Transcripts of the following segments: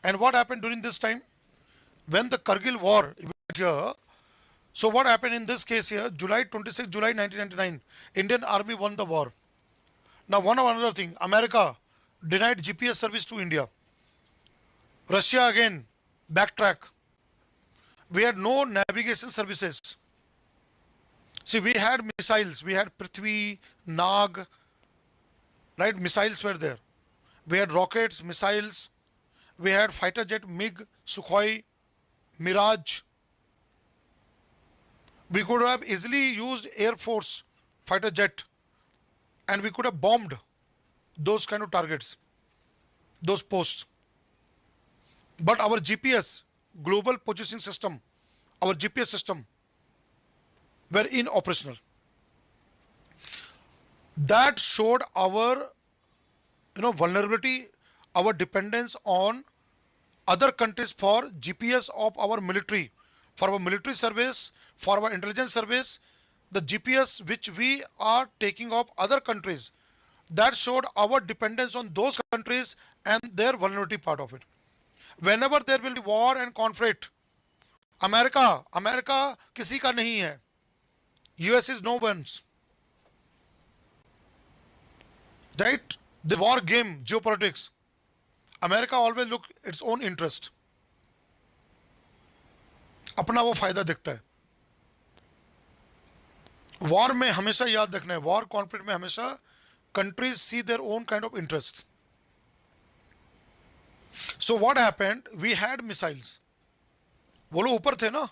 And what happened during this time? When the Kargil war here, so what happened in this case here, July 1999, Indian Army won the war. Now, one of another thing, America denied GPS service to India. Russia again, backtrack. We had no navigation services. See, we had missiles, we had Prithvi, Nag, right? Missiles were there. We had rockets, missiles, we had fighter jet MiG, Sukhoi, Mirage. We could have easily used Air Force fighter jet and we could have bombed those kind of targets, those posts. But our GPS, global positioning system, our GPS system were inoperational. That showed our vulnerability, our dependence on other countries for GPS of our military, for our military service, for our intelligence service, the GPS which we are taking of other countries, that showed our dependence on those countries and their vulnerability part of it. Whenever there will be war and conflict, America किसी का नहीं है. US is no one's. Right? The war game, geopolitics. America always look its own interest. अपना वो फायदा दिखता है. War में हमेशा याद रखना है, वॉर कॉन्फ्लिक्ट में हमेशा countries see their own kind of interest. So what happened, we had missiles. वो लोग ऊपर थे ना,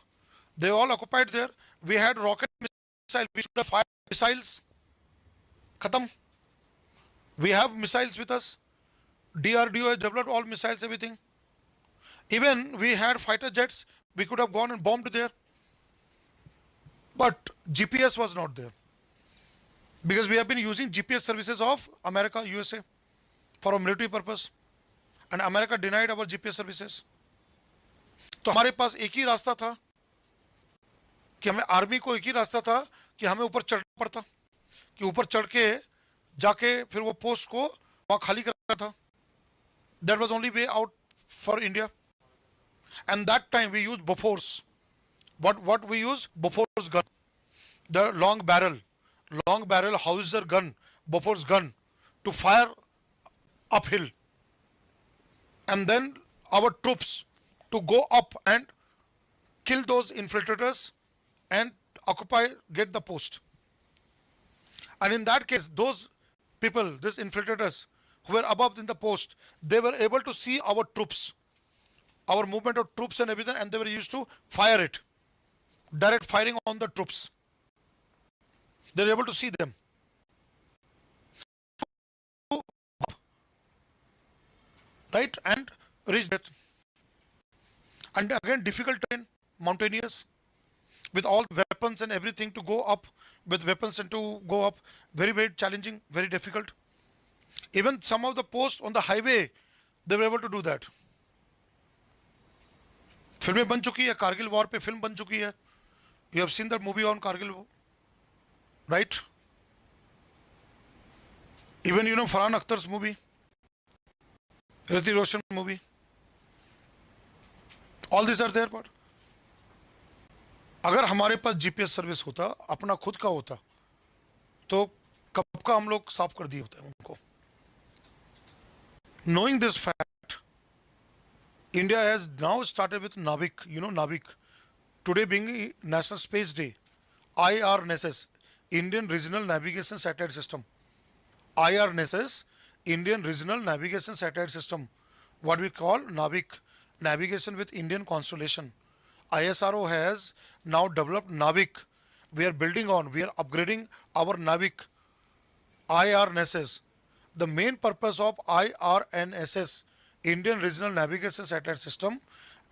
they all occupied there. We had rocket missile, we should have fire missiles. खत्म. We have missiles with us. DRDO has developed all missiles, everything. Even we had fighter jets, we could have gone and bombed there. But GPS was not there. Because we have been using GPS services of America, USA for a military purpose. And America denied our GPS services. तो हमारे पास एक ही रास्ता था कि हमें army को एक ही रास्ता था कि हमें ऊपर चढ़ना पड़ता, कि ऊपर चढ़ के जाके फिर वो पोस्ट को वहाँ खाली करना था. That was only way out for India. And that time we used Bofors. What we used? Bofors gun. The long barrel howitzer gun, Bofors gun, to fire uphill. And then our troops to go up and kill those infiltrators and get the post. And in that case, those people, these infiltrators who were above in the post, they were able to see our troops, our movement of troops and everything, and they were used to fire it. Direct firing on the troops. They were able to see them. Right? And reach that. And again, difficult terrain, mountainous, with all weapons and everything to go up, with weapons and to go up, very, very challenging, very difficult. Even some of the posts on the highway, they were able to do that. फिल्में बन चुकी है, Kargil war पे film बन चुकी है. You have seen that movie on Kargil, right? Even Farhan Akhtar's movie, Hrithik Roshan movie. All these are there, but अगर हमारे पास GPS सर्विस होता, अपना खुद का होता, तो कब का हम लोग साफ कर दिए होते हैं उनको. Knowing this fact, India has now started with Navik. Navik. Today being National Space Day, IRNSS, Indian Regional Navigation Satellite System. IRNSS, Indian Regional Navigation Satellite System. What we call Navik, Navigation with Indian Constellation. ISRO has now developed Navik. We are building on, we are upgrading our Navik, IRNSS. The main purpose of IRNSS, Indian Regional Navigation Satellite System,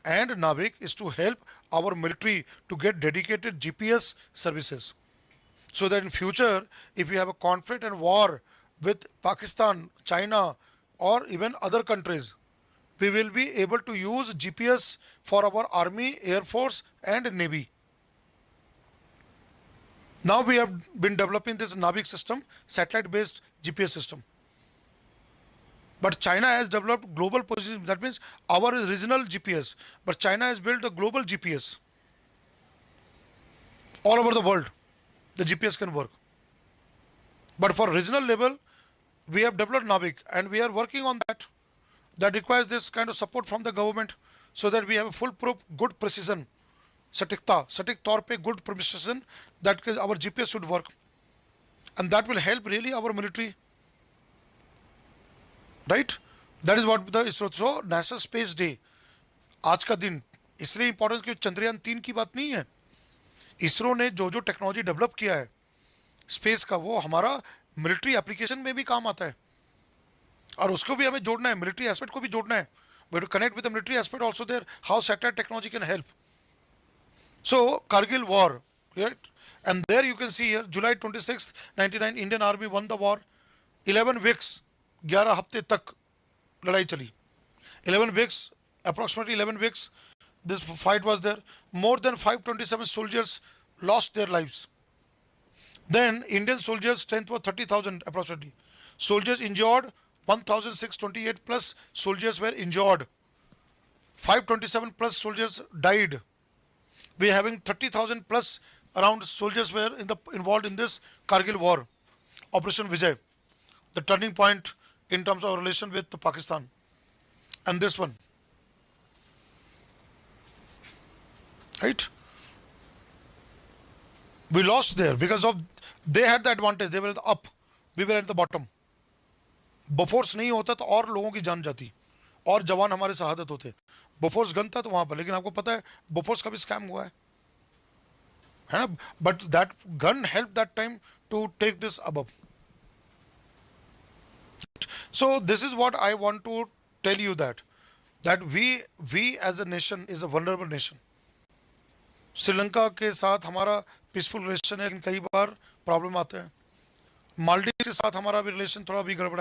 and Navik is to help our military to get dedicated GPS services. So that in future, if we have a conflict and war with Pakistan, China, or even other countries, we will be able to use GPS for our Army, Air Force and Navy. Now we have been developing this Navik system, satellite based GPS system. But China has developed global position. That means our is regional GPS, but China has built a global GPS all over the world. The GPS can work. But for regional level, we have developed Navik, and we are working on that. That requires this kind of support from the government, so that we have a foolproof, good precision, सटीक तौर पे good precision that our GPS should work, and that will help really our military, right? That is what the ISRO. So NASA Space Day आज का दिन इसलिए important कि चंद्रयान 3 की बात नहीं है. इसरो ने जो जो टेक्नोलॉजी डेवलप किया है स्पेस का, वो हमारा मिलिट्री एप्लीकेशन में भी काम आता है, और उसको भी हमें जोड़ना है, मिलिट्री एस्पेक्ट को भी जोड़ना है. We to connect with the military aspect also there, how satellite technology can help. So Kargil war, right, and there you can see here July 26 99 Indian army won the war. 11 weeks, 11 हफ्ते तक लड़ाई चली. 11 weeks, approximately 11 weeks, this fight was there. More than 527 soldiers lost their lives. Then Indian soldiers' strength was 30,000 approximately. Soldiers injured, 1,628 plus soldiers were injured. 527 plus soldiers died. We are having 30,000 plus around soldiers were involved in this Kargil war, Operation Vijay, the turning point in terms of our relation with Pakistan. And this one, right? We lost there because of they had the advantage. They were at the up, we were at the bottom. Bofors नहीं होता तो और लोगों की जान जाती, और जवान हमारे शहादत होते. बोफोर्स गन था तो वहां पर, लेकिन आपको पता है बोफोर्स का भी स्कैम हुआ है ना. But that gun help that time to take this above. So this is what I want to tell you, that we as a nation is a vulnerable nation. Sri Lanka के साथ हमारा पीसफुल रिलेशन है, लेकिन कई बार problem आते हैं. मालदीव के साथ हमारा भी रिलेशन थोड़ा भी गड़बड़ा है.